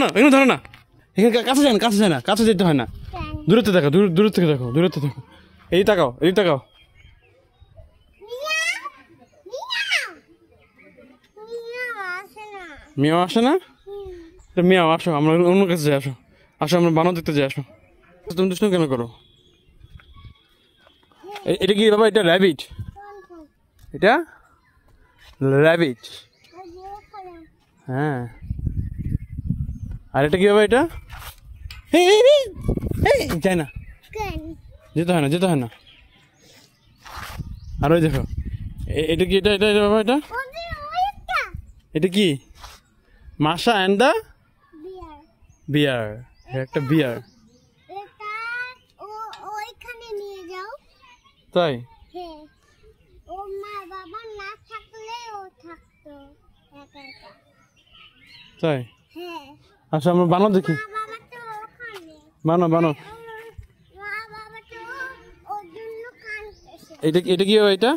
না এখানে ধরো না, এখানে কাছে যায় না, কাছে যায় না, কাছে যেতে হয় না, দূরত্বে দেখো, দূর থেকে দেখো, দূরত্বে দেখো। এই তাকাও, এই তাকাও। মিয়াও আসে না? মিয়াও আসো, আমরা অন্য কাছে যাই, আসো আসো, আমরা বানর দেখতে যাই, আসো। তুমি দুষ্ণ কেন করো? এটা কি বাবা? এটা র্যাবিট, এটা র্যাবিট। হ্যাঁ, আর এটা কি বাবা? এটা যায় না, যেতে হয় না, যেতে হয় না। আর ওই দেখো, এটা কি? এটা এটা বাবা, এটা এটা কি? মাশা অ্যান্ড দা বিয়ার, একটা বিয়ার। তাই? তাই? আচ্ছা, আমরা বানর দেখি, বানর বানর। এটা এটা কি হবে? এটা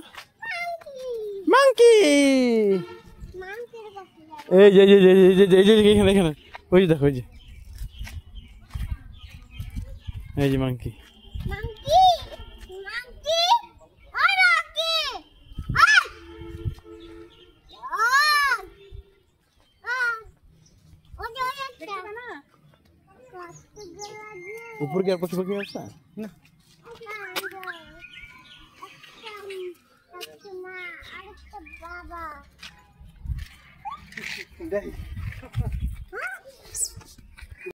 মাংকি। এই যে এখানে এখানে, ওই যে দেখো, ওই যে, এই যে মাংকি। উপর কি আর পশু পাখি আছে না? বাবা